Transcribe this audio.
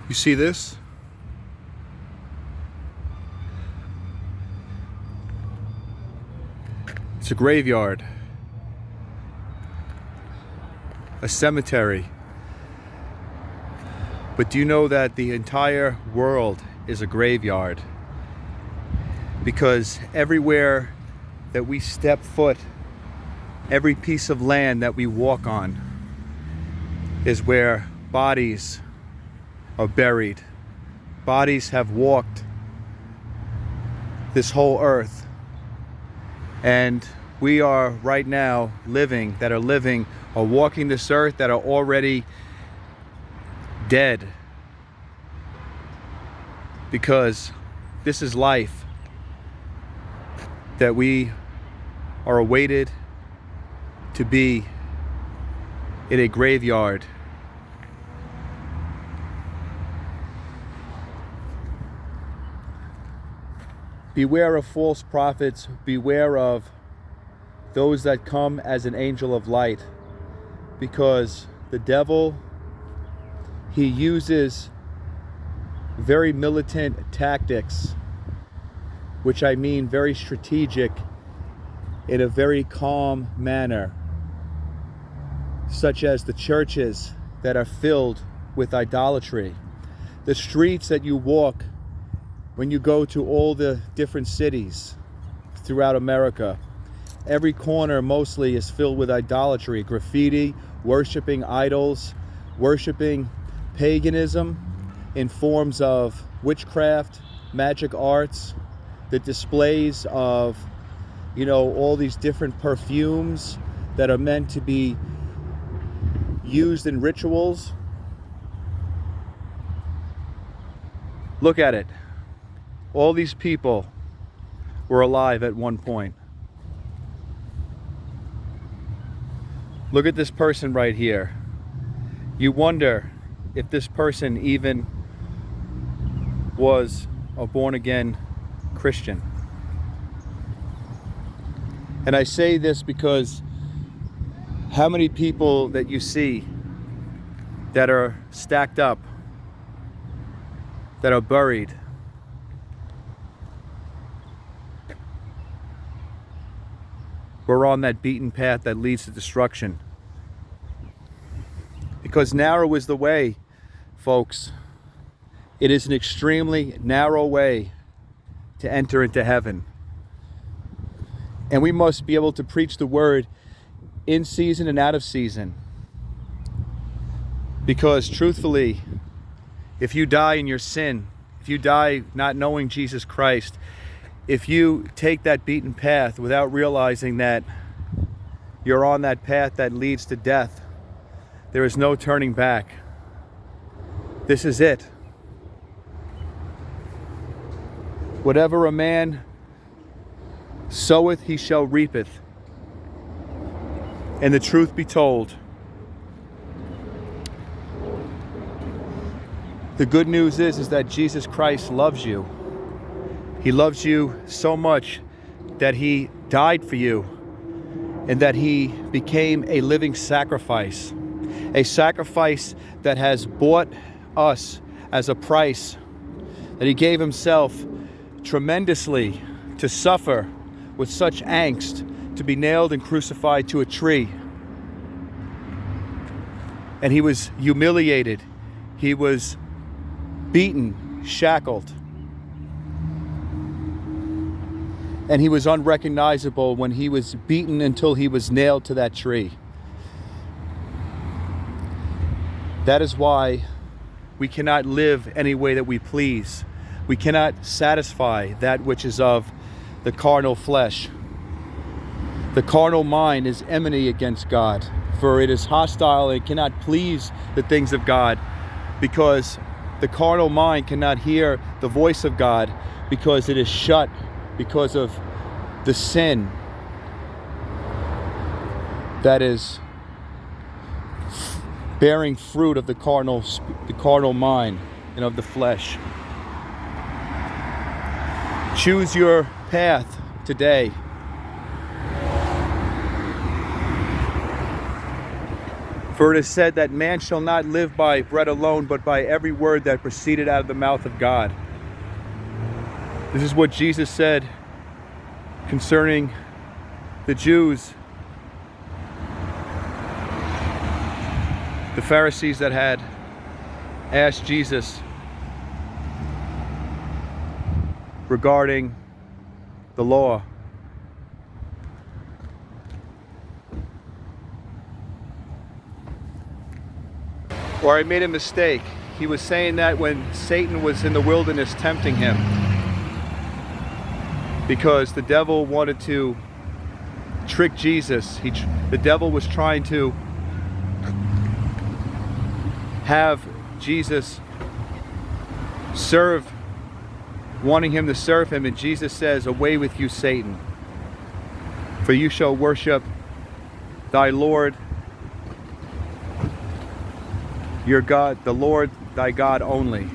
You see this? It's a graveyard, a cemetery. But do you know that the entire world is a graveyard? Because everywhere that we step foot, every piece of land that we walk on is where bodies are buried. Bodies have walked this whole earth. And we are right now living or walking this earth that are already dead. Because this is life that we are awaited to be in a graveyard. Beware of false prophets, beware of those that come as an angel of light, because the devil, he uses very militant tactics, which I mean very strategic, in a very calm manner, such as the churches that are filled with idolatry, the streets that you walk when you go to all the different cities throughout America. Every corner mostly is filled with idolatry, graffiti, worshiping idols, worshiping paganism in forms of witchcraft, magic arts, the displays of, all these different perfumes that are meant to be used in rituals. Look at it. All these people were alive at one point. Look at this person right here. You wonder if this person even was a born-again Christian. And I say this because how many people that you see that are stacked up, that are buried, we're on that beaten path that leads to destruction. Because narrow is the way, folks. It is an extremely narrow way to enter into heaven. And we must be able to preach the word in season and out of season. Because truthfully, if you die in your sin, if you die not knowing Jesus Christ, if you take that beaten path without realizing that you're on that path that leads to death, there is no turning back. This is it. Whatever a man soweth, he shall reapeth. And the truth be told, the good news is that Jesus Christ loves you. He loves you so much that he died for you, and that he became a living sacrifice, a sacrifice that has bought us as a price, that he gave himself tremendously to suffer with such angst, to be nailed and crucified to a tree. And he was humiliated, he was beaten, shackled. And he was unrecognizable when he was beaten until he was nailed to that tree. That is why we cannot live any way that we please. We cannot satisfy that which is of the carnal flesh. The carnal mind is enmity against God, for it is hostile and cannot please the things of God, because the carnal mind cannot hear the voice of God, because it is shut because of the sin that is bearing fruit of the carnal mind and of the flesh. Choose your path today. For it is said that man shall not live by bread alone, but by every word that proceeded out of the mouth of God. This is what Jesus said concerning the Jews, the Pharisees that had asked Jesus regarding the law. Or I made a mistake. He was saying that when Satan was in the wilderness tempting him, because the devil wanted to trick Jesus. The devil was trying to have Jesus wanting him to serve him, and Jesus says, "Away with you, Satan, for you shall worship thy Lord, your God, the Lord thy God only."